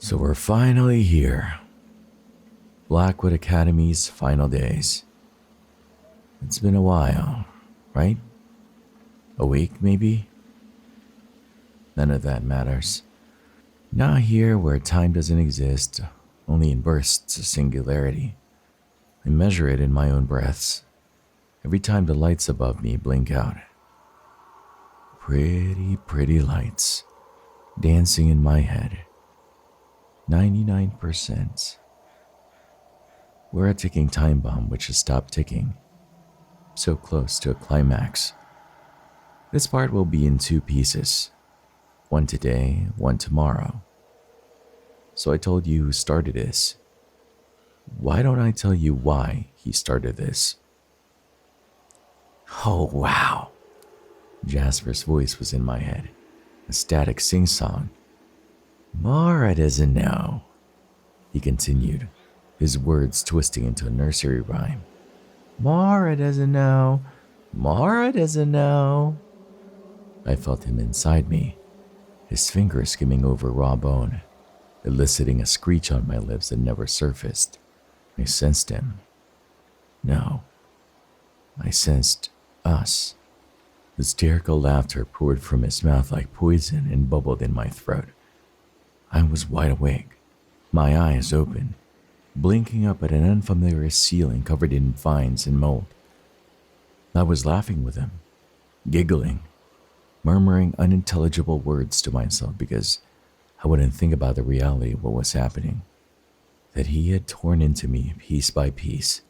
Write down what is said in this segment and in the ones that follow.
So we're finally here. Blackwood Academy's final days. It's been a while, right? A week, maybe? None of that matters. Now here where time doesn't exist, only in bursts of singularity. I measure it in my own breaths. Every time the lights above me blink out. Pretty, pretty lights, dancing in my head. 99%. We're a ticking time bomb which has stopped ticking. So close to a climax. This part will be in 2 pieces. One today, one tomorrow. So I told you who started this. Why don't I tell you why he started this? Oh, wow. Jasper's voice was in my head. A static sing-song. Mara doesn't know, he continued, his words twisting into a nursery rhyme. Mara doesn't know. Mara doesn't know. I felt him inside me, his fingers skimming over raw bone, eliciting a screech on my lips that never surfaced. I sensed him. No, I sensed us. Hysterical laughter poured from his mouth like poison and bubbled in my throat. I was wide awake, my eyes open, blinking up at an unfamiliar ceiling covered in vines and mold. I was laughing with him, giggling, murmuring unintelligible words to myself because I wouldn't think about the reality of what was happening. That he had torn into me piece by piece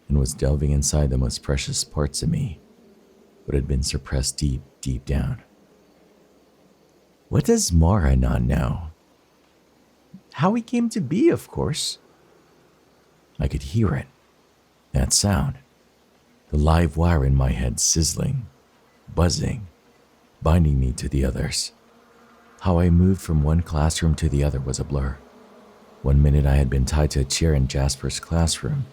and was delving inside the most precious parts of me, what had been suppressed deep, deep down. What does Mara not know? How he came to be, of course. I could hear it, that sound, the live wire in my head sizzling, buzzing, binding me to the others. How I moved from one classroom to the other was a blur. One minute I had been tied to a chair in Jasper's classroom,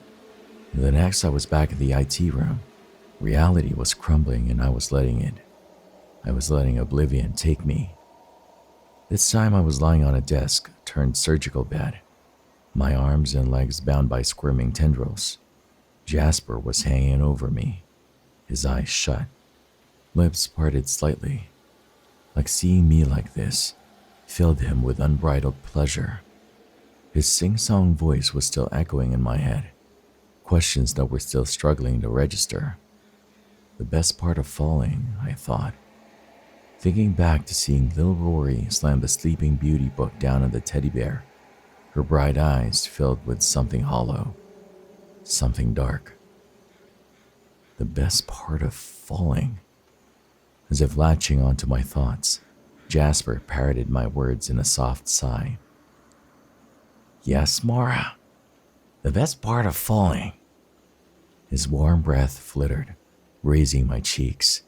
and the next I was back in the IT room. Reality was crumbling and I was letting it. I was letting oblivion take me. This time I was lying on a desk turned surgical bed, my arms and legs bound by squirming tendrils. Jasper was hanging over me, his eyes shut, lips parted slightly. Like seeing me like this filled him with unbridled pleasure. His sing-song voice was still echoing in my head, questions that were still struggling to register. The best part of falling, I thought. Thinking back to seeing little Rory slam the Sleeping Beauty book down on the teddy bear, her bright eyes filled with something hollow, something dark. The best part of falling. As if latching onto my thoughts, Jasper parroted my words in a soft sigh. Yes, Mara, the best part of falling. His warm breath flittered, raising my cheeks.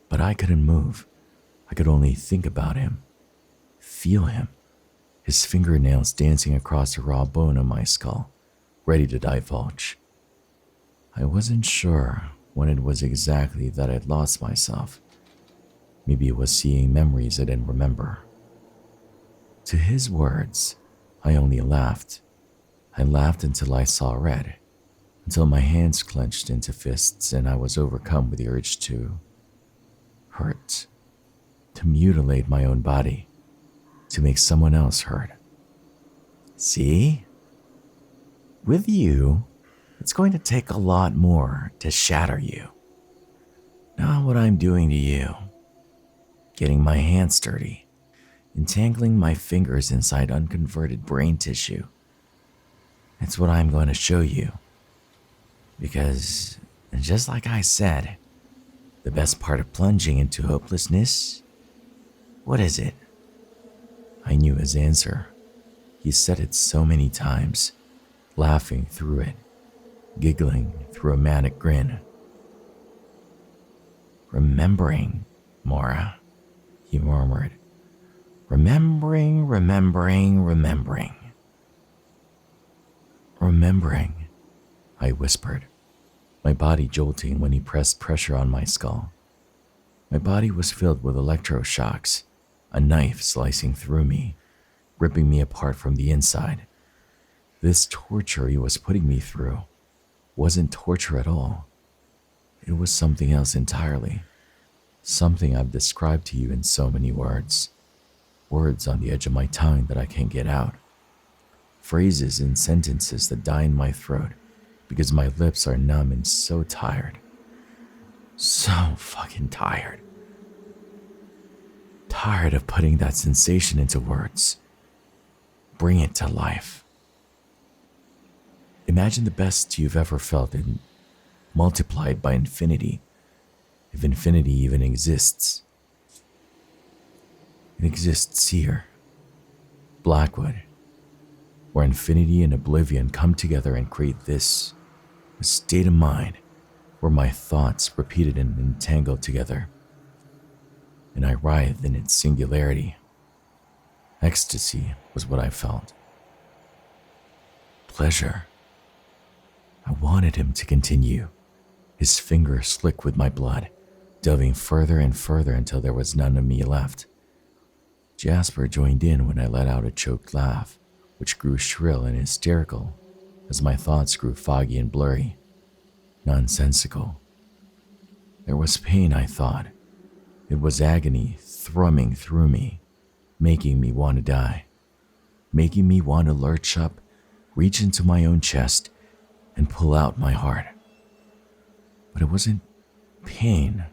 But I couldn't move. I could only think about him, feel him, his fingernails dancing across the raw bone of my skull, ready to divulge. I wasn't sure when it was exactly that I'd lost myself. Maybe it was seeing memories I didn't remember. To his words, I only laughed. I laughed until I saw red, until my hands clenched into fists and I was overcome with the urge to hurt. To mutilate my own body, to make someone else hurt. See? With you, it's going to take a lot more to shatter you. Not what I'm doing to you. Getting my hands dirty, entangling my fingers inside unconverted brain tissue. It's what I'm going to show you. Because, just like I said, the best part of plunging into hopelessness. What is it? I knew his answer. He said it so many times, laughing through it, giggling through a manic grin. Remembering, Mara, he murmured. Remembering, remembering, remembering. Remembering, I whispered, my body jolting when he pressed pressure on my skull. My body was filled with electroshocks, a knife slicing through me, ripping me apart from the inside. This torture he was putting me through wasn't torture at all. It was something else entirely. Something I've described to you in so many words. Words on the edge of my tongue that I can't get out. Phrases and sentences that die in my throat because my lips are numb and so tired. So fucking tired. Tired of putting that sensation into words. Bring it to life. Imagine the best you've ever felt and multiplied by infinity, if infinity even exists. It exists here, Blackwood, where infinity and oblivion come together and create this, a state of mind where my thoughts repeated and entangled together, and I writhed in its singularity. Ecstasy was what I felt. Pleasure. I wanted him to continue, his fingers slick with my blood, delving further and further until there was none of me left. Jasper joined in when I let out a choked laugh, which grew shrill and hysterical as my thoughts grew foggy and blurry, nonsensical. There was pain, I thought. It was agony thrumming through me, making me want to die, making me want to lurch up, reach into my own chest, and pull out my heart. But it wasn't pain,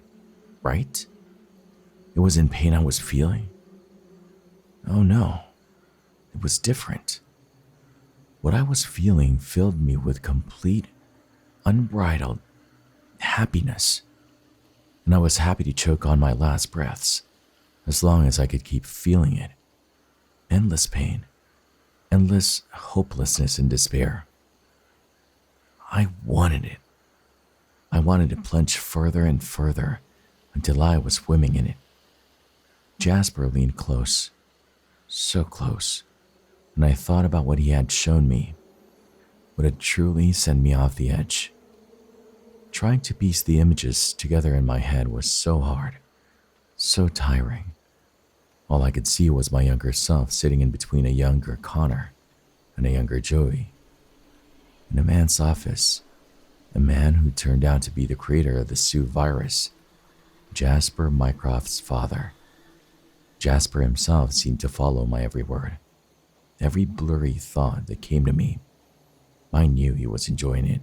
right? It wasn't pain I was feeling. Oh no, it was different. What I was feeling filled me with complete, unbridled happiness, and I was happy to choke on my last breaths, as long as I could keep feeling it. Endless pain, endless hopelessness and despair. I wanted it. I wanted to plunge further and further until I was swimming in it. Jasper leaned close, so close, and I thought about what he had shown me, what had truly sent me off the edge. Trying to piece the images together in my head was so hard, so tiring. All I could see was my younger self sitting in between a younger Connor and a younger Joey. In a man's office, a man who turned out to be the creator of the Sioux virus, Jasper Mycroft's father. Jasper himself seemed to follow my every word, every blurry thought that came to me. I knew he was enjoying it.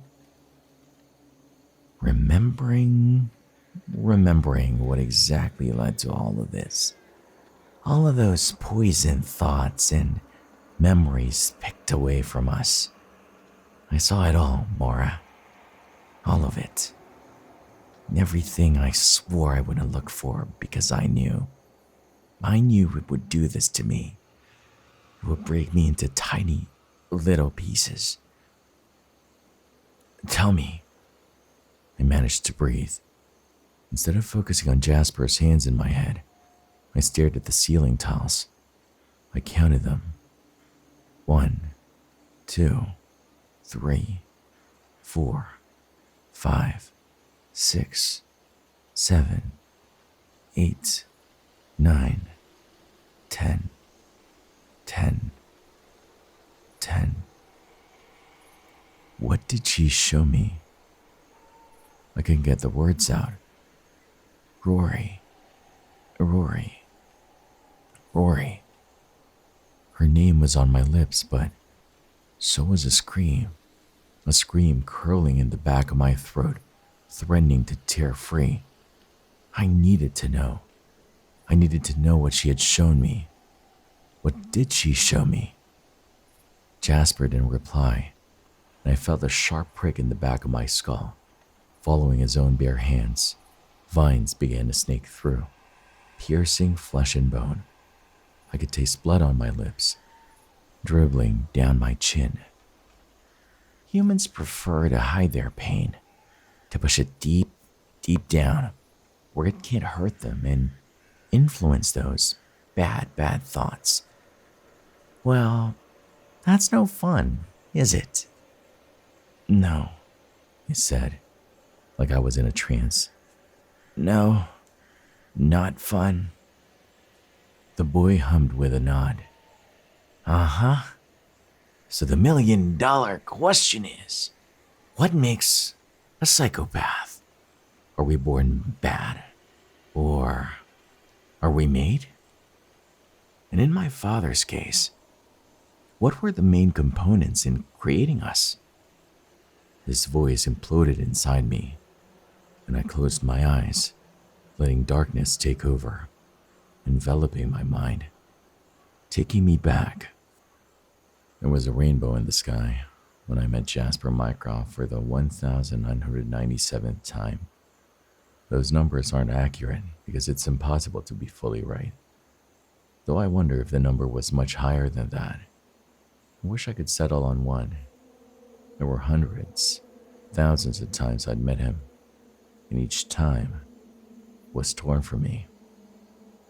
Remembering what exactly led to all of this. All of those poisoned thoughts and memories picked away from us. I saw it all, Maura. All of it. Everything I swore I wouldn't look for because I knew. I knew it would do this to me. It would break me into tiny, little pieces. Tell me. I managed to breathe. Instead of focusing on Jasper's hands in my head, I stared at the ceiling tiles. I counted them. 1, 2, 3, 4, 5, 6, 7, 8, 9, 10, 10, 10. What did she show me? I couldn't get the words out. Rory. Rory. Rory. Her name was on my lips, but so was a scream curling in the back of my throat, threatening to tear free. I needed to know. I needed to know what she had shown me. What did she show me? Jasper didn't reply, and I felt a sharp prick in the back of my skull. Following his own bare hands, vines began to snake through, piercing flesh and bone. I could taste blood on my lips, dribbling down my chin. Humans prefer to hide their pain, to push it deep, deep down, where it can't hurt them and influence those bad thoughts. Well, that's no fun, is it? No, I said, like I was in a trance. No, not fun. The boy hummed with a nod. Uh-huh. So the $1,000,000 question is, what makes a psychopath? Are we born bad? Or are we made? And in my father's case, what were the main components in creating us? His voice imploded inside me, and I closed my eyes, letting darkness take over, enveloping my mind, taking me back. There was a rainbow in the sky when I met Jasper Mycroft for the 1997th time. Those numbers aren't accurate because it's impossible to be fully right. Though I wonder if the number was much higher than that. I wish I could settle on one. There were hundreds, thousands of times I'd met him, and each time was torn from me.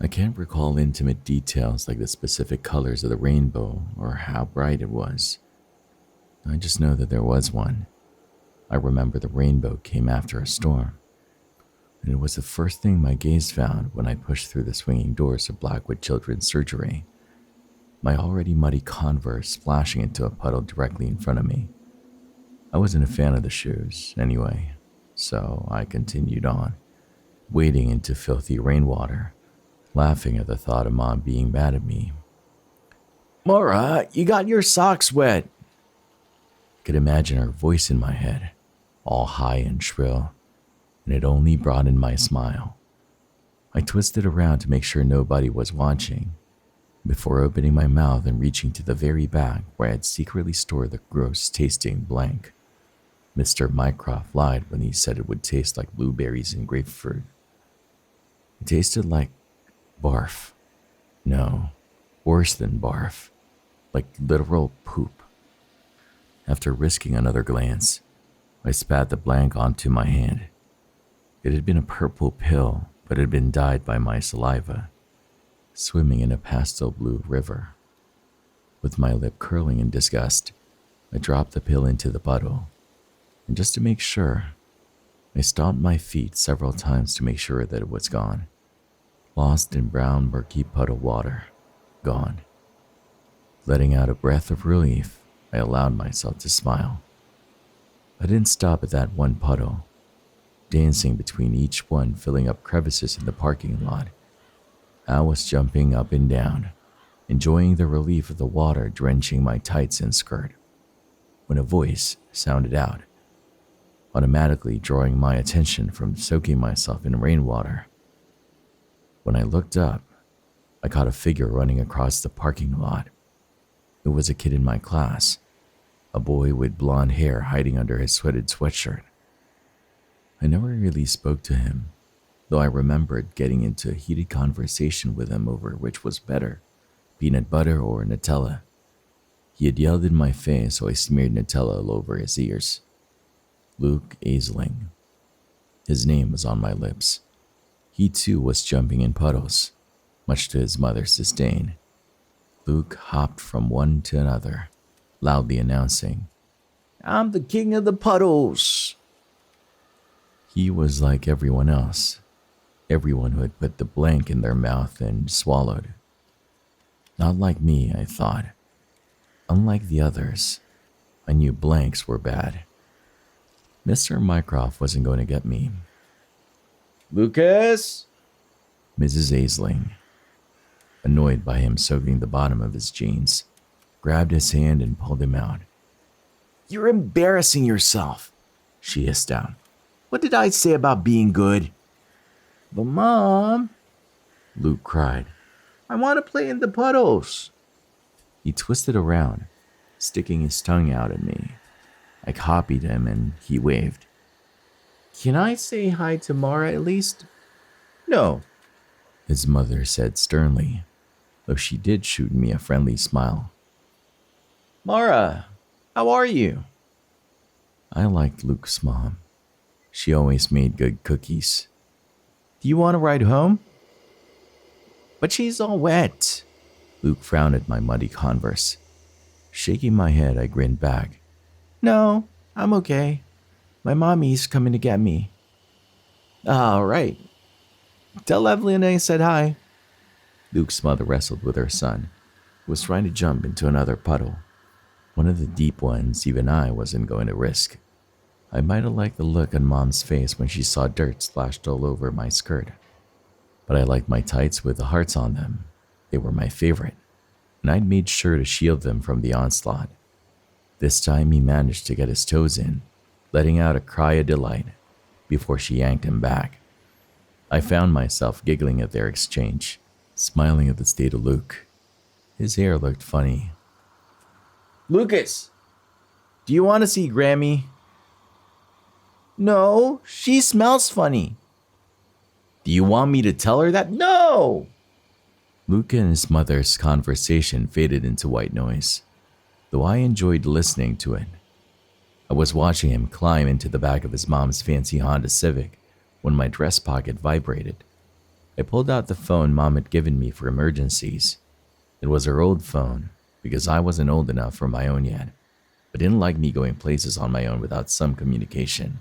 I can't recall intimate details like the specific colors of the rainbow or how bright it was. I just know that there was one. I remember the rainbow came after a storm, and it was the first thing my gaze found when I pushed through the swinging doors of Blackwood Children's Surgery, my already muddy Converse splashing into a puddle directly in front of me. I wasn't a fan of the shoes, anyway, so I continued on, wading into filthy rainwater, laughing at the thought of Mom being mad at me. "Mora, you got your socks wet." I could imagine her voice in my head, all high and shrill, and it only broadened my smile. I twisted around to make sure nobody was watching, before opening my mouth and reaching to the very back where I had secretly stored the gross-tasting blank. Mr. Mycroft lied when he said it would taste like blueberries and grapefruit. It tasted like barf. No, worse than barf. Like literal poop. After risking another glance, I spat the blank onto my hand. It had been a purple pill, but had been dyed by my saliva, swimming in a pastel blue river. With my lip curling in disgust, I dropped the pill into the puddle, and just to make sure, I stomped my feet several times to make sure that it was gone. Lost in brown, murky puddle water, gone. Letting out a breath of relief, I allowed myself to smile. I didn't stop at that one puddle, dancing between each one, filling up crevices in the parking lot. I was jumping up and down, enjoying the relief of the water drenching my tights and skirt, when a voice sounded out, automatically drawing my attention from soaking myself in rainwater. When I looked up, I caught a figure running across the parking lot. It was a kid in my class, a boy with blonde hair hiding under his sweated sweatshirt. I never really spoke to him, though I remembered getting into a heated conversation with him over which was better, peanut butter or Nutella. He had yelled in my face, so I smeared Nutella all over his ears. Luke Aisling. His name was on my lips. He too was jumping in puddles, much to his mother's disdain. Luke hopped from one to another, loudly announcing, "I'm the king of the puddles." He was like everyone else, everyone who had put the blank in their mouth and swallowed. Not like me, I thought. Unlike the others, I knew blanks were bad. Mr. Mycroft wasn't going to get me. "Lucas?" Mrs. Aisling, annoyed by him soaking the bottom of his jeans, grabbed his hand and pulled him out. "You're embarrassing yourself," she hissed out. "What did I say about being good?" "But Mom," Luke cried, "I want to play in the puddles." He twisted around, sticking his tongue out at me. I copied him and he waved. "Can I say hi to Mara at least?" "No," his mother said sternly, though she did shoot me a friendly smile. "Mara, how are you?" I liked Luke's mom. She always made good cookies. "Do you want to ride home?" "But she's all wet." Luke frowned at my muddy Converse. Shaking my head, I grinned back. "No, I'm okay. My mommy's coming to get me." "All right. Tell Evelyn I said hi." Luke's mother wrestled with her son. was trying to jump into another puddle, one of the deep ones even I wasn't going to risk. I might have liked the look on Mom's face when she saw dirt splashed all over my skirt, but I liked my tights with the hearts on them. They were my favorite, and I'd made sure to shield them from the onslaught. This time he managed to get his toes in, letting out a cry of delight before she yanked him back. I found myself giggling at their exchange, smiling at the state of Luke. His hair looked funny. "Lucas, do you want to see Grammy?" "No, she smells funny." "Do you want me to tell her that?" "No!" Luke and his mother's conversation faded into white noise, though I enjoyed listening to it. I was watching him climb into the back of his mom's fancy Honda Civic when my dress pocket vibrated. I pulled out the phone Mom had given me for emergencies. It was her old phone, because I wasn't old enough for my own yet, but didn't like me going places on my own without some communication,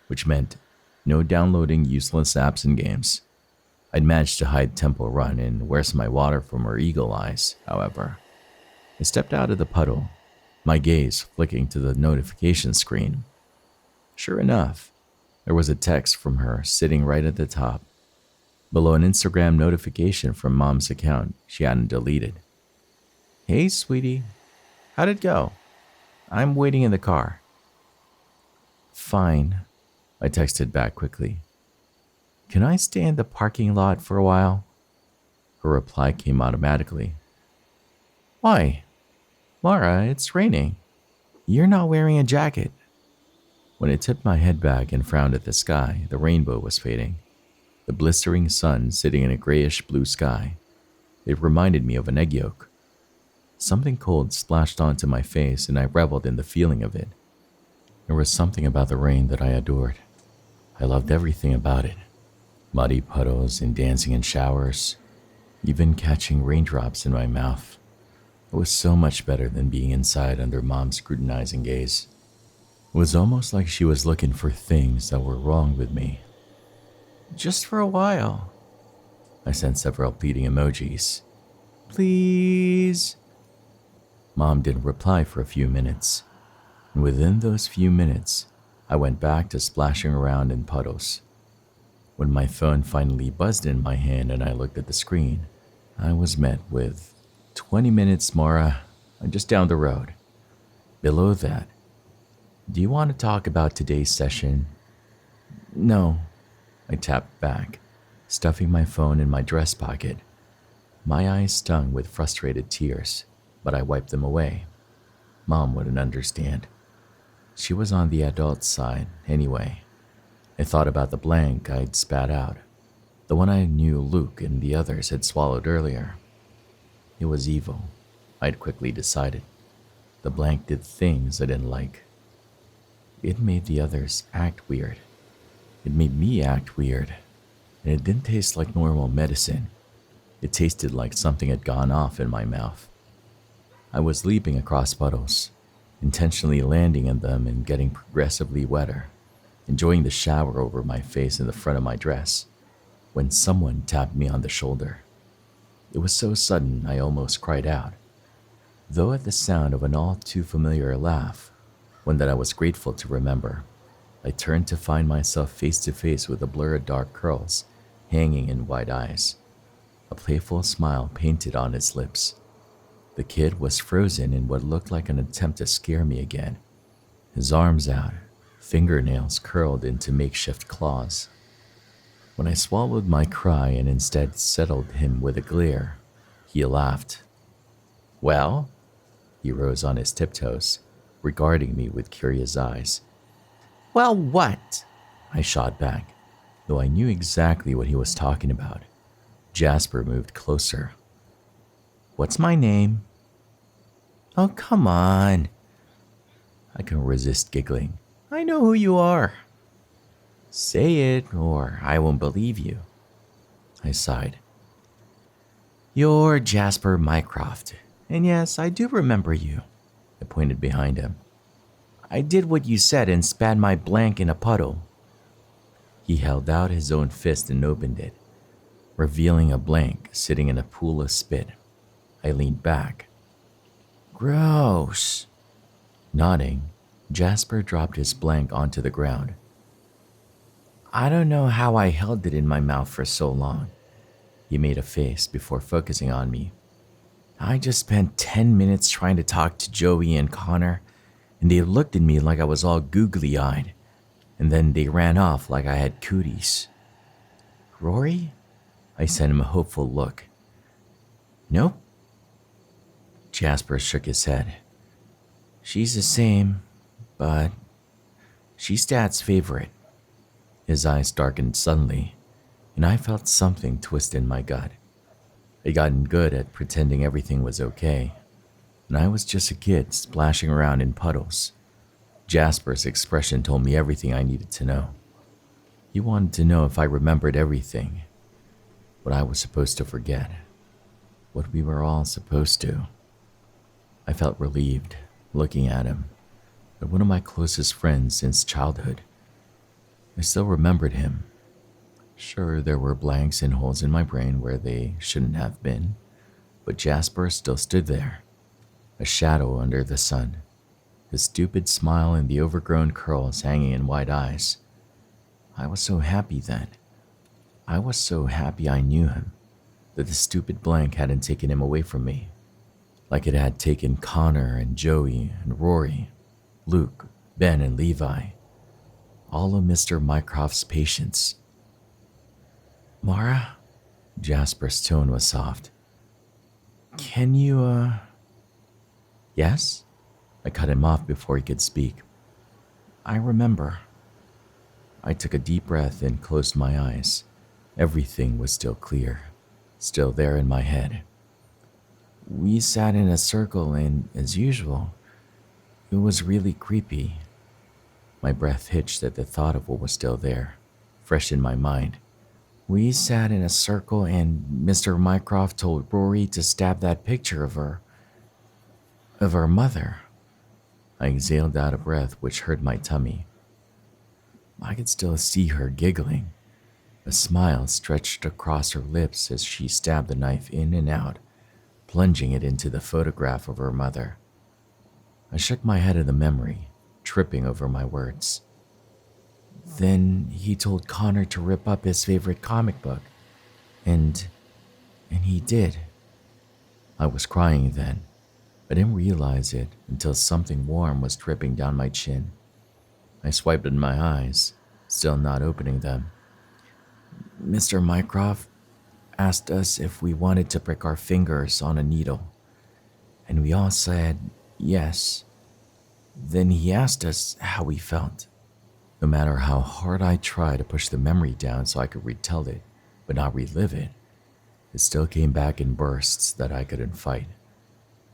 which meant no downloading useless apps and games. I'd managed to hide Temple Run and Where's My Water from her eagle eyes, however. I stepped out of the puddle, my gaze flicking to the notification screen. Sure enough, there was a text from her sitting right at the top, below an Instagram notification from Mom's account she hadn't deleted. "Hey, sweetie, how'd it go? I'm waiting in the car." "Fine," I texted back quickly. "Can I stay in the parking lot for a while?" Her reply came automatically. "Why?" "Mara, it's raining. You're not wearing a jacket." When I tipped my head back and frowned at the sky, the rainbow was fading. The blistering sun sitting in a grayish blue sky. It reminded me of an egg yolk. Something cold splashed onto my face and I reveled in the feeling of it. There was something about the rain that I adored. I loved everything about it. Muddy puddles and dancing in showers, even catching raindrops in my mouth. It was so much better than being inside under Mom's scrutinizing gaze. It was almost like she was looking for things that were wrong with me. "Just for a while." I sent several pleading emojis. "Please." Mom didn't reply for a few minutes, and within those few minutes, I went back to splashing around in puddles. When my phone finally buzzed in my hand and I looked at the screen, I was met with 20 minutes, Mara. I'm just down the road. Below that, "Do you want to talk about today's session?" "No." I tapped back, stuffing my phone in my dress pocket. My eyes stung with frustrated tears, but I wiped them away. Mom wouldn't understand. She was on the adult side, anyway. I thought about the blank I'd spat out, the one I knew Luke and the others had swallowed earlier. It was evil, I'd quickly decided. The blank did things I didn't like. It made the others act weird. It made me act weird, and it didn't taste like normal medicine. It tasted like something had gone off in my mouth. I was leaping across puddles, intentionally landing in them and getting progressively wetter, enjoying the shower over my face and the front of my dress, when someone tapped me on the shoulder. It was so sudden I almost cried out, though at the sound of an all too familiar laugh, one that I was grateful to remember. I turned to find myself face to face with a blur of dark curls hanging in wide eyes, a playful smile painted on his lips. The kid was frozen in what looked like an attempt to scare me again, his arms out, fingernails curled into makeshift claws. When I swallowed my cry and instead settled him with a glare, he laughed. "Well?" He rose on his tiptoes, regarding me with curious eyes. "Well, what?" I shot back, though I knew exactly what he was talking about. Jasper moved closer. "What's my name?" "Oh, come on." I couldn't resist giggling. "I know who you are." "Say it, or I won't believe you." I sighed. "You're Jasper Mycroft, and yes, I do remember you." I pointed behind him. "I did what you said and spat my blank in a puddle." He held out his own fist and opened it, revealing a blank sitting in a pool of spit. I leaned back. Gross. Nodding, Jasper dropped his blank onto the ground. I don't know how I held it in my mouth for so long. He made a face before focusing on me. I just spent 10 minutes trying to talk to Joey and Connor, and they looked at me like I was all googly-eyed, and then they ran off like I had cooties. Rory? I sent him a hopeful look. Nope. Jasper shook his head. She's the same, but she's Dad's favorite. His eyes darkened suddenly, and I felt something twist in my gut. I'd gotten good at pretending everything was okay, and I was just a kid splashing around in puddles. Jasper's expression told me everything I needed to know. He wanted to know if I remembered everything, what I was supposed to forget, what we were all supposed to. I felt relieved looking at him, but one of my closest friends since childhood. I still remembered him. Sure, there were blanks and holes in my brain where they shouldn't have been, but Jasper still stood there, a shadow under the sun, his stupid smile and the overgrown curls hanging in wide eyes. I was so happy then. I was so happy I knew him, that the stupid blank hadn't taken him away from me, like it had taken Connor and Joey and Rory, Luke, Ben and Levi, all of Mr. Mycroft's patients. Mara? Jasper's tone was soft. Can you, Yes? I cut him off before he could speak. I remember. I took a deep breath and closed my eyes. Everything was still clear, still there in my head. We sat in a circle and, as usual, it was really creepy. My breath hitched at the thought of what was still there, fresh in my mind. We sat in a circle and Mr. Mycroft told Rory to stab that picture of her mother. I exhaled out a breath which hurt my tummy. I could still see her giggling. A smile stretched across her lips as she stabbed the knife in and out, plunging it into the photograph of her mother. I shook my head at the memory, tripping over my words. Then he told Connor to rip up his favorite comic book, and he did. I was crying then. I didn't realize it until something warm was dripping down my chin. I swiped at my eyes, still not opening them. Mr. Mycroft asked us if we wanted to prick our fingers on a needle, and we all said yes. Then he asked us how we felt. No matter how hard I tried to push the memory down so I could retell it, but not relive it, it still came back in bursts that I couldn't fight.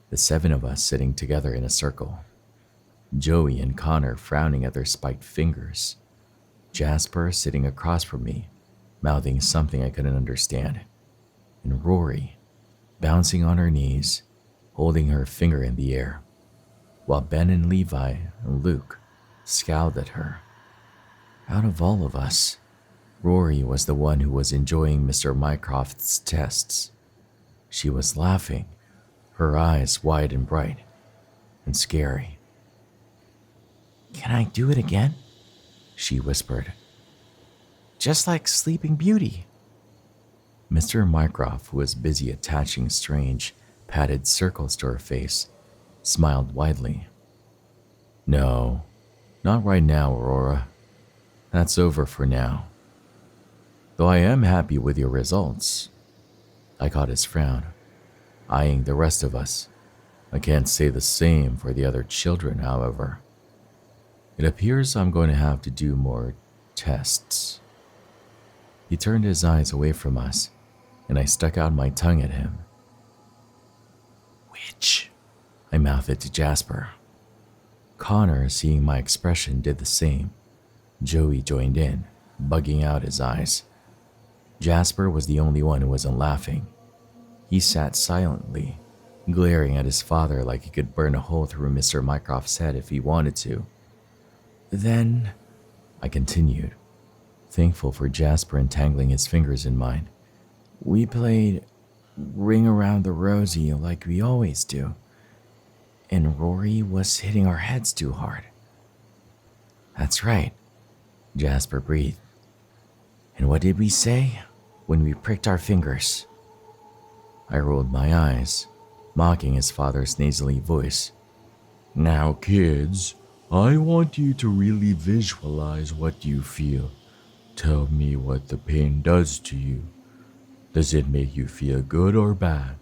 The 7 of us sitting together in a circle. Joey and Connor frowning at their spiked fingers. Jasper sitting across from me, mouthing something I couldn't understand. And Rory, bouncing on her knees, holding her finger in the air, while Ben and Levi and Luke scowled at her. Out of all of us, Rory was the one who was enjoying Mr. Mycroft's tests. She was laughing, her eyes wide and bright, and scary. Can I do it again? She whispered. Just like Sleeping Beauty. Mr. Mycroft, who was busy attaching strange, padded circles to her face, smiled widely. No, not right now, Aurora. That's over for now. Though I am happy with your results. I caught his frown, eyeing the rest of us. I can't say the same for the other children, however. It appears I'm going to have to do more tests. He turned his eyes away from us, and I stuck out my tongue at him. Witch, I mouthed it to Jasper. Connor, seeing my expression, did the same. Joey joined in, bugging out his eyes. Jasper was the only one who wasn't laughing. He sat silently, glaring at his father like he could burn a hole through Mr. Mycroft's head if he wanted to. Then, I continued, thankful for Jasper entangling his fingers in mine. We played ring around the rosy like we always do, and Rory was hitting our heads too hard. That's right, Jasper breathed. And what did we say when we pricked our fingers? I rolled my eyes, mocking his father's nasally voice. Now, kids, I want you to really visualize what you feel. Tell me what the pain does to you. Does it make you feel good or bad?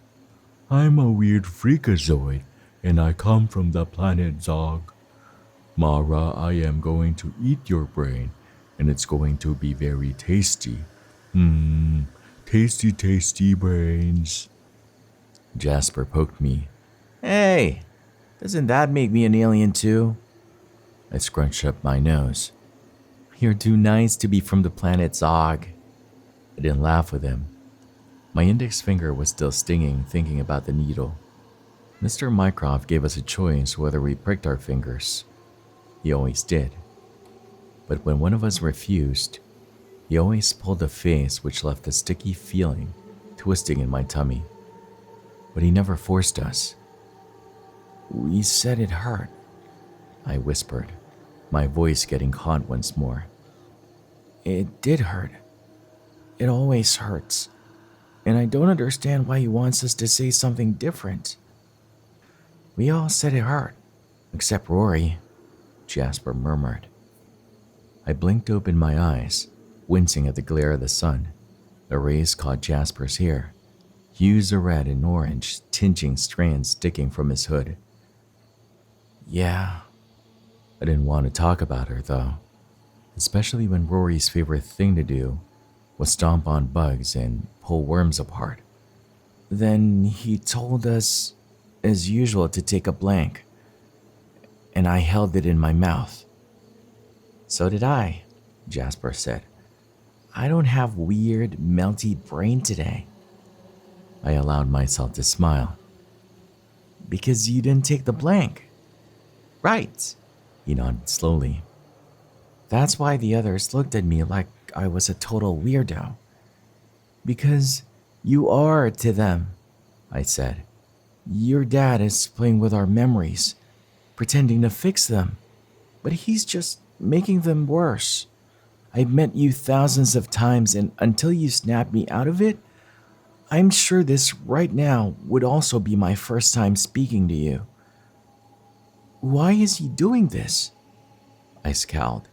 I'm a weird freakazoid, and I come from the planet Zog. Mara, I am going to eat your brain, and it's going to be very tasty. Tasty, tasty brains. Jasper poked me. Hey, doesn't that make me an alien too? I scrunched up my nose. You're too nice to be from the planet Zog. I didn't laugh with him. My index finger was still stinging thinking about the needle. Mr. Mycroft gave us a choice whether we pricked our fingers. He always did. But when one of us refused, he always pulled a face which left a sticky feeling twisting in my tummy. But he never forced us. We said it hurt, I whispered, my voice getting caught once more. It did hurt. It always hurts. And I don't understand why he wants us to say something different. We all said it hurt, except Rory, Jasper murmured. I blinked open my eyes, wincing at the glare of the sun. The rays caught Jasper's hair, hues of red and orange tingeing strands sticking from his hood. Yeah, I didn't want to talk about her though, especially when Rory's favorite thing to do was stomp on bugs and pull worms apart. Then he told us, as usual, to take a blank, and I held it in my mouth. So did I, Jasper said. I don't have weird, melty brain today. I allowed myself to smile. Because you didn't take the blank. Right, he nodded slowly. That's why the others looked at me like I was a total weirdo. Because you are to them, I said. Your dad is playing with our memories, pretending to fix them, but he's just making them worse. I've met you thousands of times, and until you snap me out of it, I'm sure this right now would also be my first time speaking to you. Why is he doing this? I scowled.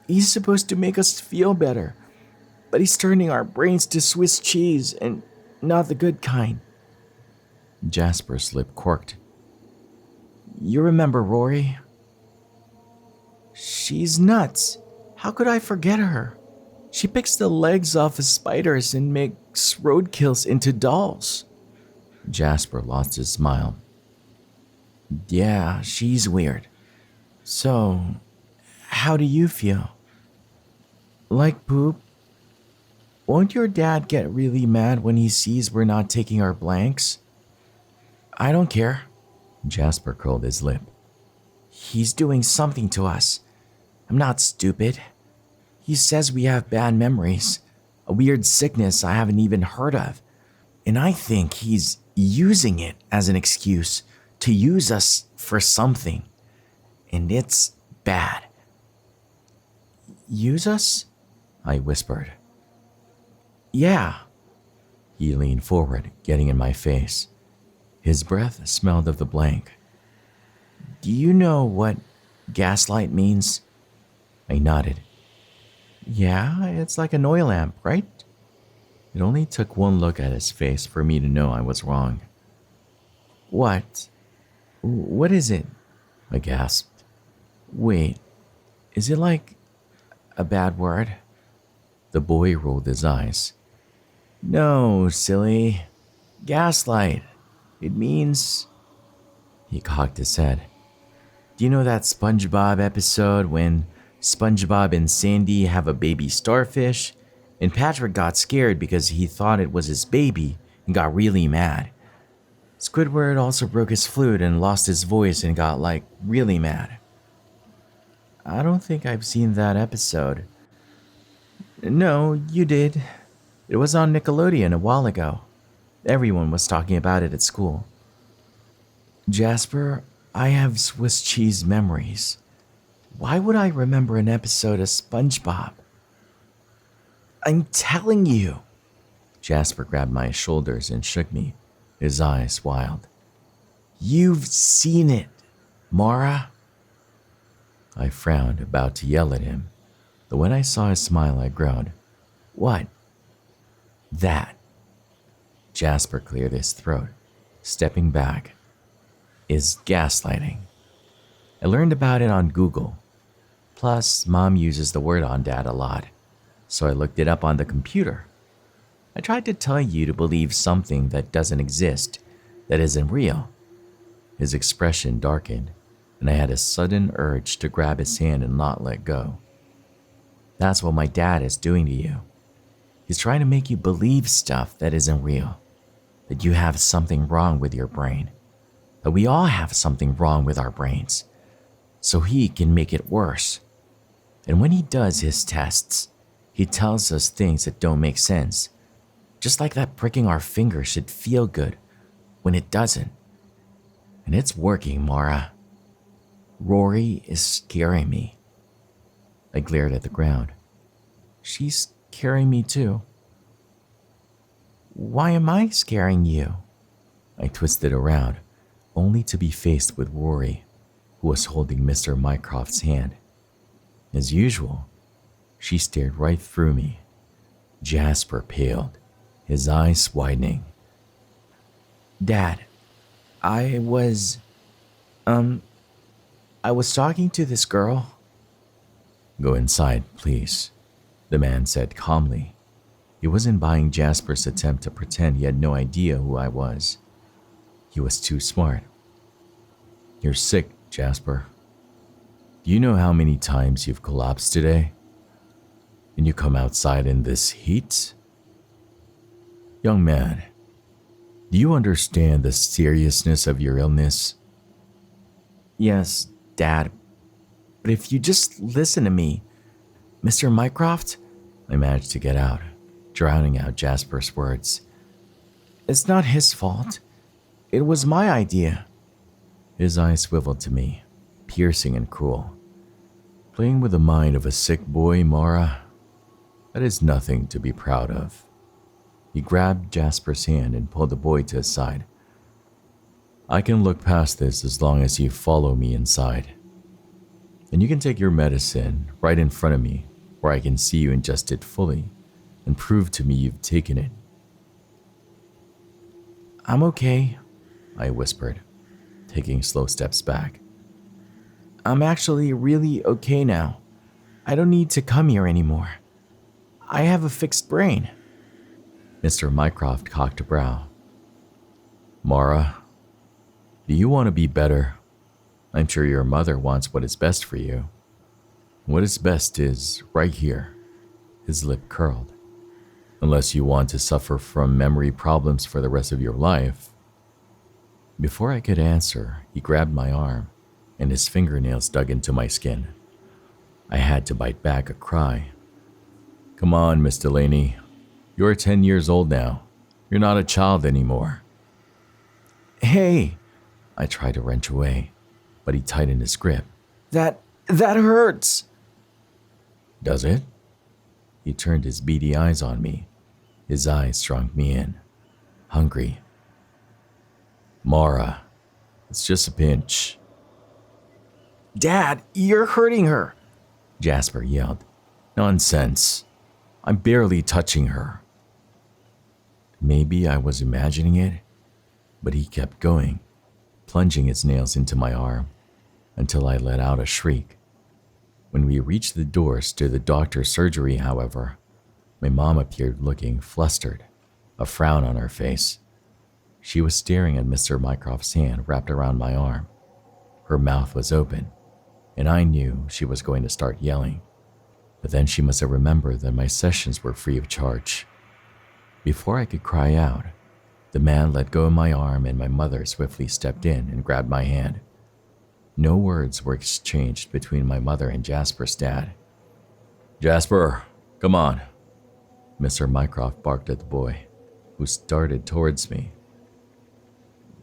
He's supposed to make us feel better, but he's turning our brains to Swiss cheese, and not the good kind. Jasper's lip quirked. You remember Rory? She's nuts. How could I forget her? She picks the legs off of spiders and makes roadkills into dolls. Jasper lost his smile. Yeah, she's weird. So, how do you feel? Like poop? Won't your dad get really mad when he sees we're not taking our blanks? I don't care. Jasper curled his lip. He's doing something to us. I'm not stupid. He says we have bad memories, a weird sickness I haven't even heard of. And I think he's using it as an excuse to use us for something. And it's bad. Use us? I whispered. Yeah. He leaned forward, getting in my face. His breath smelled of the blank. Do you know what gaslight means? I nodded. Yeah, it's like an oil lamp, right? It only took one look at his face for me to know I was wrong. What? What is it? I gasped. Wait, is it like a bad word? The boy rolled his eyes. No, silly. Gaslight. It means... He cocked his head. Do you know that SpongeBob episode when SpongeBob and Sandy have a baby starfish, and Patrick got scared because he thought it was his baby and got really mad? Squidward also broke his flute and lost his voice and got, really mad. I don't think I've seen that episode. No, you did. It was on Nickelodeon a while ago. Everyone was talking about it at school. Jasper, I have Swiss cheese memories. Why would I remember an episode of SpongeBob? I'm telling you. Jasper grabbed my shoulders and shook me, his eyes wild. You've seen it, Mara. I frowned, about to yell at him, but when I saw his smile, I groaned. What? That. Jasper cleared his throat, stepping back. Is gaslighting. I learned about it on Google. Plus, Mom uses the word on Dad a lot, so I looked it up on the computer. I tried to tell you to believe something that doesn't exist, that isn't real. His expression darkened, and I had a sudden urge to grab his hand and not let go. That's what my dad is doing to you. He's trying to make you believe stuff that isn't real, that you have something wrong with your brain, that we all have something wrong with our brains, so he can make it worse. And when he does his tests, he tells us things that don't make sense, just like that pricking our finger should feel good when it doesn't. And it's working, Mara. Rory is scaring me. I glared at the ground. She's scaring me too. Why am I scaring you? I twisted around, only to be faced with Rory, who was holding Mr. Mycroft's hand. As usual, she stared right through me. Jasper paled, his eyes widening. Dad, I was talking to this girl. Go inside, please, the man said calmly. He wasn't buying Jasper's attempt to pretend he had no idea who I was. He was too smart. You're sick, Jasper. Do you know how many times you've collapsed today? And you come outside in this heat? Young man, do you understand the seriousness of your illness? Yes, Dad. But if you just listen to me, Mr. Mycroft, I managed to get out, drowning out Jasper's words. It's not his fault. It was my idea. His eyes swiveled to me, piercing and cruel. Playing with the mind of a sick boy, Mara, that is nothing to be proud of. He grabbed Jasper's hand and pulled the boy to his side. I can look past this as long as you follow me inside. And you can take your medicine right in front of me where I can see you ingest it fully and prove to me you've taken it. I'm okay, I whispered, taking slow steps back. I'm actually really okay now. I don't need to come here anymore. I have a fixed brain. Mr. Mycroft cocked a brow. Mara, do you want to be better? I'm sure your mother wants what is best for you. What is best is right here. His lip curled. Unless you want to suffer from memory problems for the rest of your life. Before I could answer, he grabbed my arm, and his fingernails dug into my skin. I had to bite back a cry. Come on, Miss Delaney. You're 10 years old now. You're not a child anymore. Hey! I tried to wrench away, but he tightened his grip. That hurts! Does it? He turned his beady eyes on me. His eyes drunk me in. Hungry. Mara, it's just a pinch. Dad, you're hurting her! Jasper yelled. Nonsense. I'm barely touching her. Maybe I was imagining it, but he kept going, plunging his nails into my arm until I let out a shriek. When we reached the doors to the doctor's surgery, however, my mom appeared looking flustered, a frown on her face. She was staring at Mr. Mycroft's hand wrapped around my arm. Her mouth was open, and I knew she was going to start yelling. But then she must have remembered that my sessions were free of charge. Before I could cry out, the man let go of my arm and my mother swiftly stepped in and grabbed my hand. No words were exchanged between my mother and Jasper's dad. Jasper, come on, Mr. Mycroft barked at the boy, who started towards me.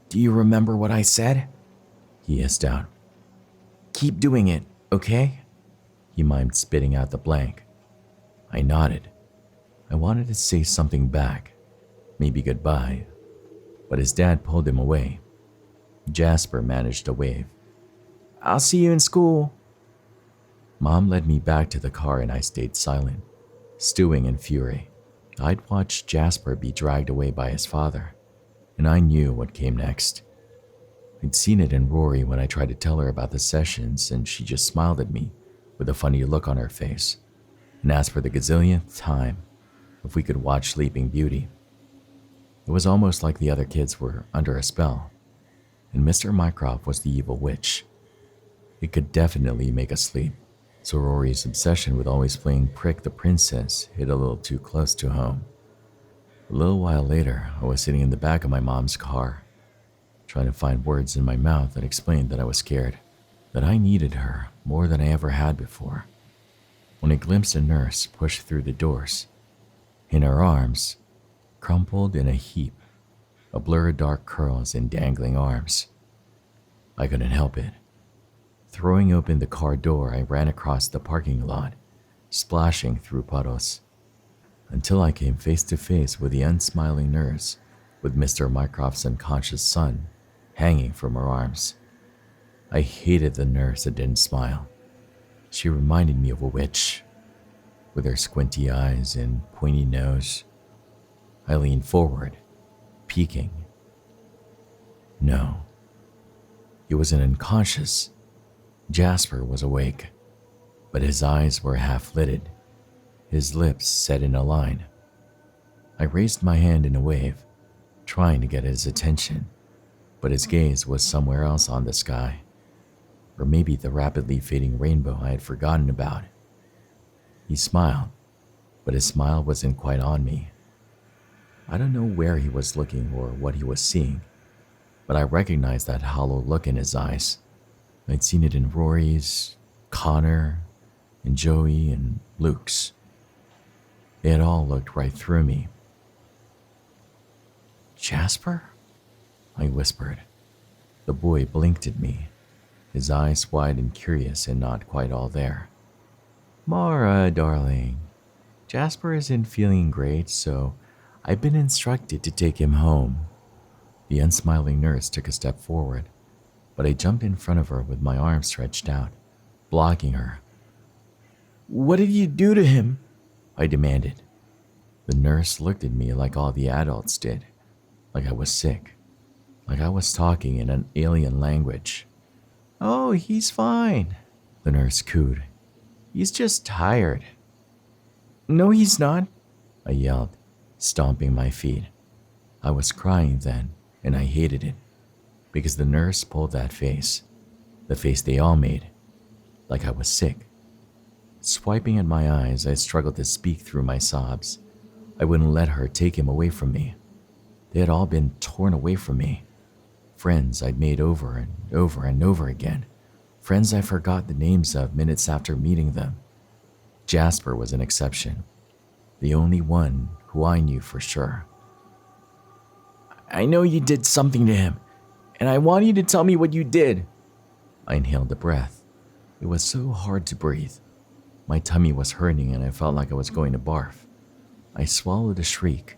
"Do you remember what I said?" he hissed out. "Keep doing it, okay?" He mimed spitting out the blank. I nodded. I wanted to say something back, maybe goodbye, but his dad pulled him away. Jasper managed to wave. "I'll see you in school." Mom led me back to the car and I stayed silent, stewing in fury. I'd watched Jasper be dragged away by his father, and I knew what came next. I'd seen it in Rory when I tried to tell her about the sessions, and she just smiled at me with a funny look on her face and asked for the gazillionth time if we could watch Sleeping Beauty. It was almost like the other kids were under a spell, and Mr. Mycroft was the evil witch. It could definitely make us sleep, so Rory's obsession with always playing Prick the Princess hit a little too close to home. A little while later, I was sitting in the back of my mom's car, trying to find words in my mouth that explained that I was scared, that I needed her more than I ever had before, when I glimpsed a nurse push through the doors. In her arms, crumpled in a heap, a blur of dark curls and dangling arms. I couldn't help it. Throwing open the car door, I ran across the parking lot, splashing through puddles, until I came face to face with the unsmiling nurse with Mr. Mycroft's unconscious son hanging from her arms. I hated the nurse that didn't smile. She reminded me of a witch, with her squinty eyes and pointy nose. I leaned forward, peeking. No, he wasn't unconscious. Jasper was awake, but his eyes were half-lidded, his lips set in a line. I raised my hand in a wave, trying to get his attention, but his gaze was somewhere else on the sky, or maybe the rapidly fading rainbow I had forgotten about. He smiled, but his smile wasn't quite on me. I don't know where he was looking or what he was seeing, but I recognized that hollow look in his eyes. I'd seen it in Rory's, Connor, and Joey, and Luke's. They had all looked right through me. "Jasper?" I whispered. The boy blinked at me, his eyes wide and curious and not quite all there. "Mara, darling, Jasper isn't feeling great, so I've been instructed to take him home." The unsmiling nurse took a step forward, but I jumped in front of her with my arm stretched out, blocking her. "What did you do to him?" I demanded. The nurse looked at me like all the adults did, like I was sick, like I was talking in an alien language. "Oh, he's fine," the nurse cooed. "He's just tired." "No, he's not," I yelled, stomping my feet. I was crying then, and I hated it, because the nurse pulled that face, the face they all made, like I was sick. Swiping at my eyes, I struggled to speak through my sobs. I wouldn't let her take him away from me. They had all been torn away from me. Friends I'd made over and over and over again. Friends I forgot the names of minutes after meeting them. Jasper was an exception, the only one who I knew for sure. "I know you did something to him, and I want you to tell me what you did." I inhaled a breath. It was so hard to breathe. My tummy was hurting and I felt like I was going to barf. I swallowed a shriek.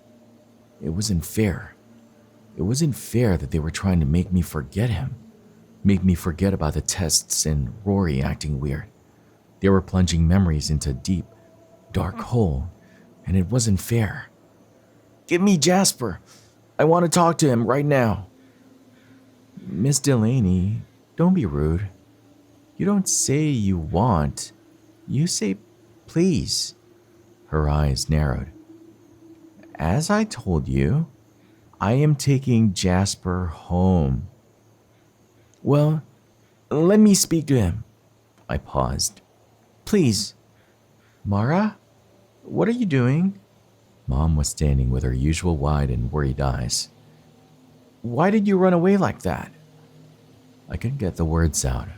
It wasn't fair. It wasn't fair that they were trying to make me forget him, make me forget about the tests and Rory acting weird. They were plunging memories into a deep, dark hole, and it wasn't fair. "Give me Jasper. I want to talk to him right now." "Miss Delaney, don't be rude. You don't say you want. You say please." Her eyes narrowed. "As I told you, I am taking Jasper home." "Well, let me speak to him." I paused. "Please." "Mara, what are you doing?" Mom was standing with her usual wide and worried eyes. "Why did you run away like that?" I couldn't get the words out,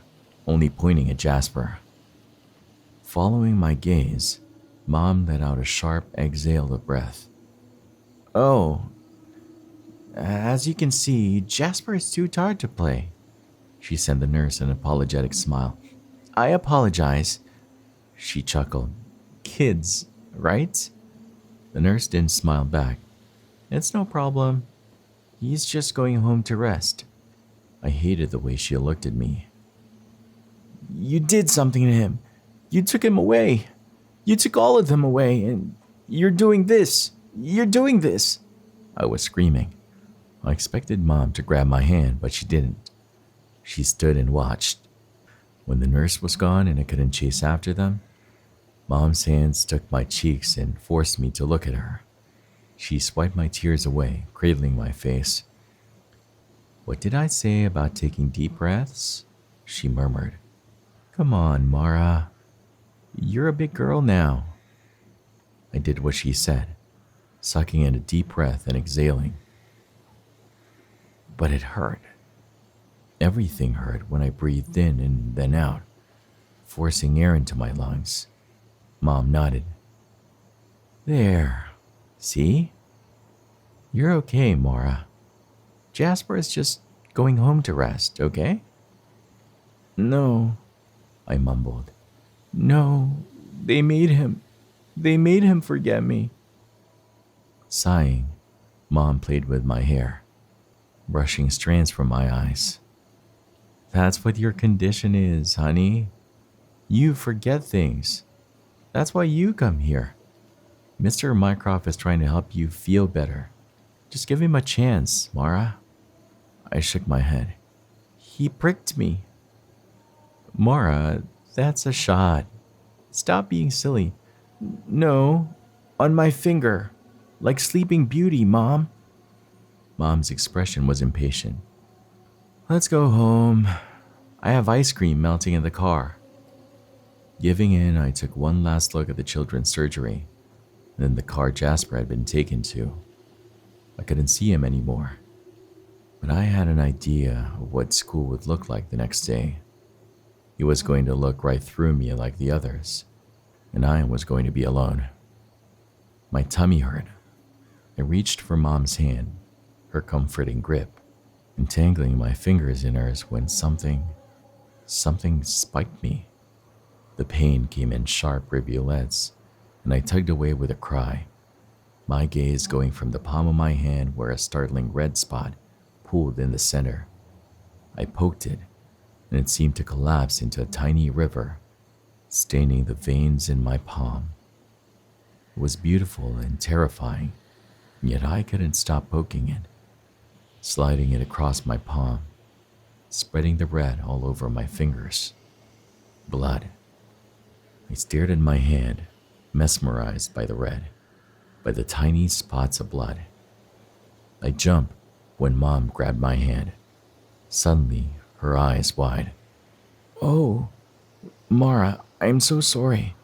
only pointing at Jasper. Following my gaze, Mom let out a sharp exhale of breath. "Oh, As you can see, Jasper is too tired to play. She sent the nurse an apologetic smile. I apologize. She chuckled. Kids, right? The nurse didn't smile back. It's no problem. He's just going home to rest. I hated the way she looked at me. You did something to him. You took him away. You took all of them away, and you're doing this. You're doing this. I was screaming. I expected Mom to grab my hand, but she didn't. She stood and watched. When the nurse was gone and I couldn't chase after them, Mom's hands took my cheeks and forced me to look at her. She swiped my tears away, cradling my face. What did I say about taking deep breaths? She murmured. Come on, Mara. You're a big girl now. I did what she said, sucking in a deep breath and exhaling. But it hurt. Everything hurt when I breathed in and then out, forcing air into my lungs. Mom nodded. There. See? You're okay, Mara. Jasper is just going home to rest, okay? No, I mumbled. No, they made him forget me. Sighing, Mom played with my hair, brushing strands from my eyes. That's what your condition is, honey. You forget things. That's why you come here. Mr. Mycroft is trying to help you feel better. Just give him a chance, Mara. I shook my head. He pricked me. Mara, that's a shot. Stop being silly. No, on my finger. Like Sleeping Beauty, Mom. Mom's expression was impatient. Let's go home. I have ice cream melting in the car. Giving in, I took one last look at the children's surgery, and then the car Jasper had been taken to. I couldn't see him anymore, but I had an idea of what school would look like the next day. He was going to look right through me like the others, and I was going to be alone. My tummy hurt. I reached for Mom's hand, her comforting grip, entangling my fingers in hers when something spiked me. The pain came in sharp rivulets, and I tugged away with a cry, my gaze going from the palm of my hand where a startling red spot pooled in the center. I poked it, and it seemed to collapse into a tiny river, staining the veins in my palm. It was beautiful and terrifying, and yet I couldn't stop poking it, sliding it across my palm, spreading the red all over my fingers. Blood. I stared at my hand, mesmerized by the red, by the tiny spots of blood. I jumped when Mom grabbed my hand, suddenly her eyes wide. Oh, Mara, I'm so sorry.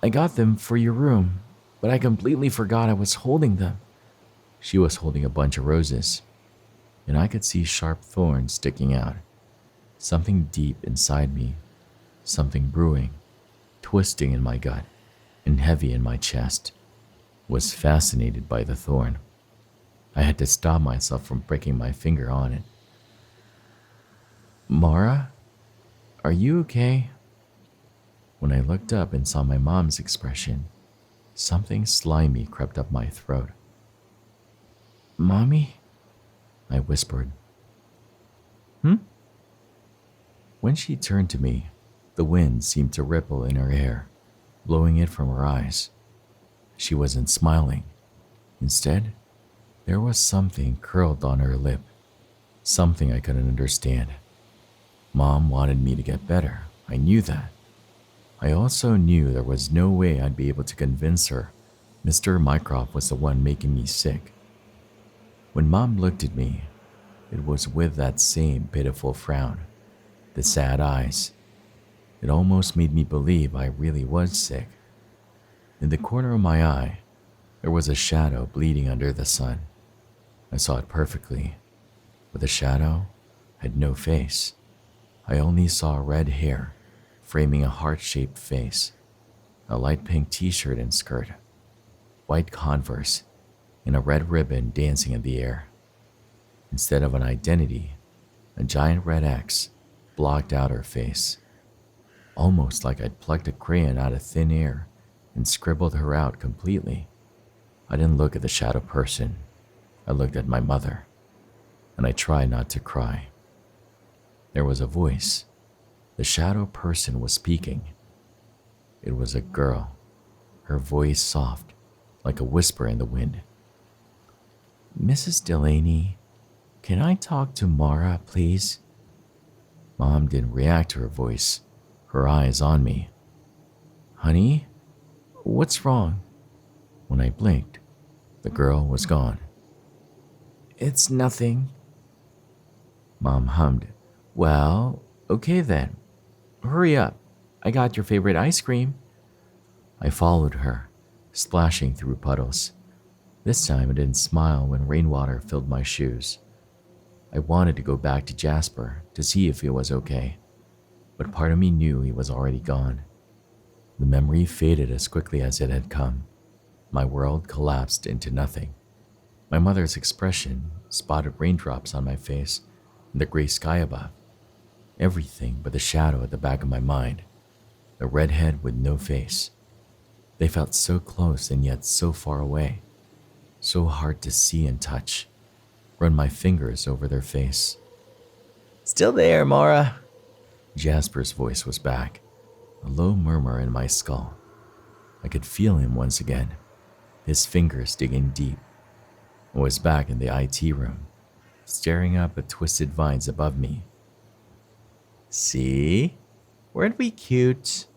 I got them for your room, but I completely forgot I was holding them. She was holding a bunch of roses, and I could see sharp thorns sticking out. Something deep inside me, something brewing, twisting in my gut and heavy in my chest, was fascinated by the thorn. I had to stop myself from breaking my finger on it. Mara, are you okay? When I looked up and saw my mom's expression, something slimy crept up my throat. Mommy? I whispered. When she turned to me, the wind seemed to ripple in her hair, blowing it from her eyes. She wasn't smiling. Instead, there was something curled on her lip, something I couldn't understand. Mom wanted me to get better. I knew that. I also knew there was no way I'd be able to convince her Mr. Mycroft was the one making me sick. When Mom looked at me, it was with that same pitiful frown, the sad eyes. It almost made me believe I really was sick. In the corner of my eye, there was a shadow bleeding under the sun. I saw it perfectly, but the shadow had no face. I only saw red hair framing a heart-shaped face, a light pink t-shirt and skirt, white Converse, and a red ribbon dancing in the air. Instead of an identity, a giant red X blocked out her face, almost like I'd plucked a crayon out of thin air and scribbled her out completely. I didn't look at the shadow person. I looked at my mother, and I tried not to cry. There was a voice. The shadow person was speaking. It was a girl, her voice soft, like a whisper in the wind. "Mrs. Delaney, can I talk to Mara, please?" Mom didn't react to her voice, her eyes on me. "Honey, what's wrong?" When I blinked, the girl was gone. "It's nothing." Mom hummed. "Well, okay then. Hurry up. I got your favorite ice cream." I followed her, splashing through puddles. This time I didn't smile when rainwater filled my shoes. I wanted to go back to Jasper to see if he was okay, but part of me knew he was already gone. The memory faded as quickly as it had come. My world collapsed into nothing. My mother's expression spotted raindrops on my face and the gray sky above. Everything but the shadow at the back of my mind, the redhead with no face. They felt so close and yet so far away, so hard to see and touch. Run my fingers over their face. "Still there, Mara?" Jasper's voice was back, a low murmur in my skull. I could feel him once again, his fingers digging deep. I was back in the IT room, staring up at twisted vines above me. "See? Weren't we cute?"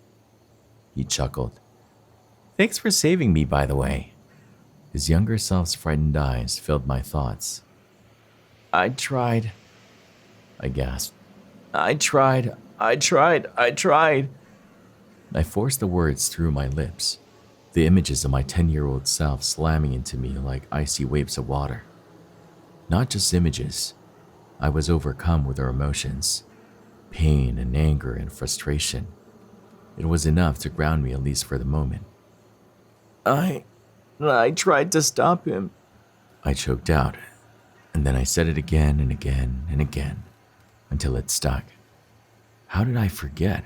He chuckled. "Thanks for saving me, by the way." His younger self's frightened eyes filled my thoughts. I tried," I gasped. I tried. I forced the words through my lips, the images of my 10-year-old self slamming into me like icy waves of water. Not just images. I was overcome with their emotions, pain and anger and frustration. It was enough to ground me, at least for the moment. I tried to stop him," I choked out, and then I said it again and again and again until it stuck. How did I forget?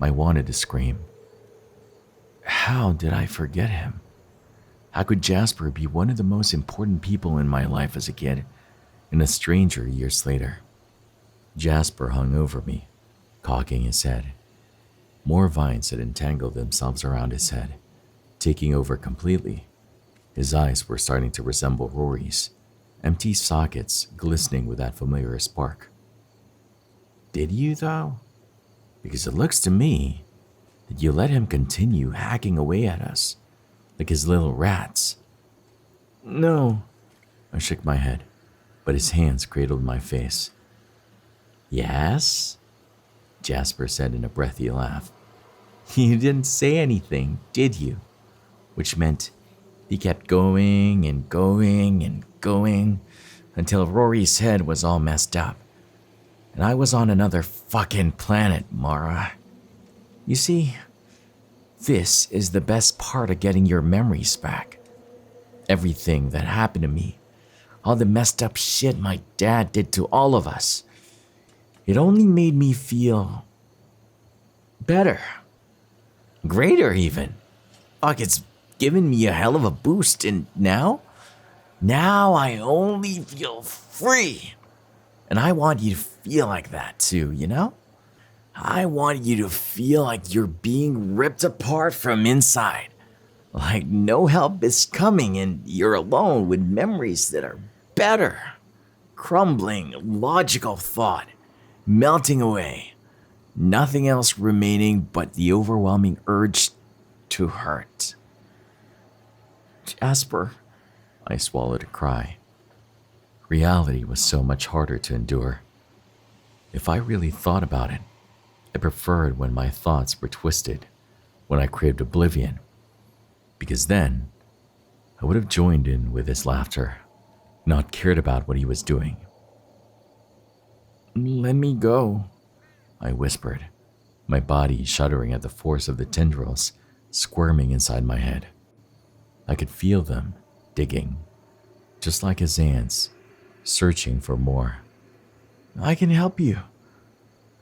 I wanted to scream. How did I forget him? How could Jasper be one of the most important people in my life as a kid and a stranger years later? Jasper hung over me, cocking his head. More vines had entangled themselves around his head, taking over completely. His eyes were starting to resemble Rory's, empty sockets glistening with that familiar spark. "Did you, though? Because it looks to me that you let him continue hacking away at us, like his little rats." "No," I shook my head, but his hands cradled my face. "Yes?" Jasper said in a breathy laugh. "You didn't say anything, did you?" Which meant he kept going and going and going until Rory's head was all messed up. And I was on another fucking planet, Mara. You see, this is the best part of getting your memories back. Everything that happened to me, all the messed up shit my dad did to all of us, it only made me feel better. Greater, even. Fuck, it's given me a hell of a boost, and now I only feel free. And I want you to feel like that too, you know? I want you to feel like you're being ripped apart from inside. Like no help is coming and you're alone with memories that are better. Crumbling, logical thought, melting away. Nothing else remaining but the overwhelming urge to hurt. Jasper, I swallowed a cry. Reality was so much harder to endure. If I really thought about it, I preferred when my thoughts were twisted, when I craved oblivion, because then I would have joined in with his laughter, not cared about what he was doing. "Let me go," I whispered, my body shuddering at the force of the tendrils squirming inside my head. I could feel them digging, just like his hands, searching for more. I can help you.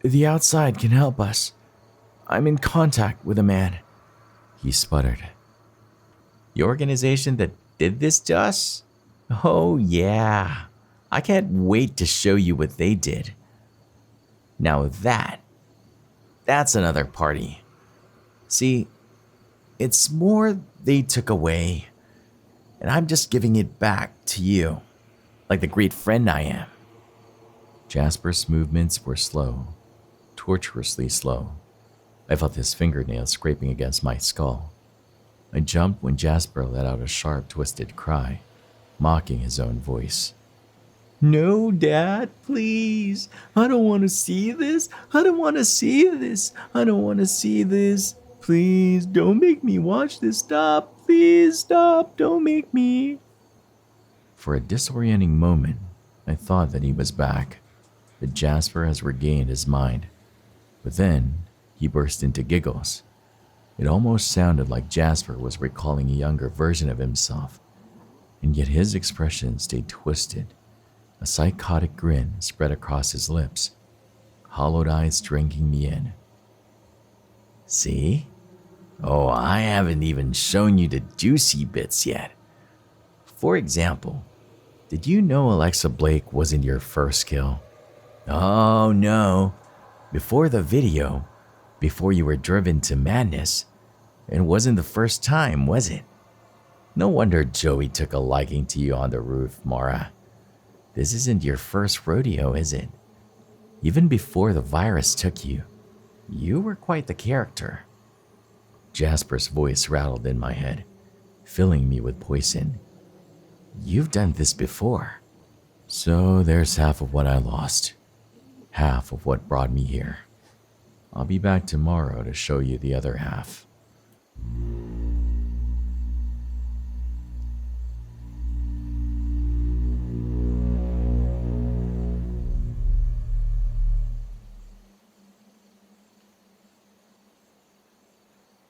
The outside can help us. I'm in contact with a man, he sputtered. The organization that did this to us? Oh, yeah. I can't wait to show you what they did. Now that's another party. See, it's more they took away, and I'm just giving it back to you, like the great friend I am. Jasper's movements were slow, tortuously slow. I felt his fingernails scraping against my skull. I jumped when Jasper let out a sharp, twisted cry, mocking his own voice. No, Dad, please. I don't want to see this. I don't want to see this. I don't want to see this. Please, don't make me watch this. Stop. Please, stop. Don't make me. For a disorienting moment, I thought that he was back, that Jasper has regained his mind. But then, he burst into giggles. It almost sounded like Jasper was recalling a younger version of himself, and yet his expression stayed twisted. A psychotic grin spread across his lips, hollowed eyes drinking me in. See? Oh, I haven't even shown you the juicy bits yet. For example, did you know Alexa Blake wasn't your first kill? Oh no. Before the video, before you were driven to madness, it wasn't the first time, was it? No wonder Joey took a liking to you on the roof, Mara. This isn't your first rodeo, is it? Even before the virus took you, you were quite the character. Jasper's voice rattled in my head, filling me with poison. You've done this before. So there's half of what I lost, half of what brought me here. I'll be back tomorrow to show you the other half.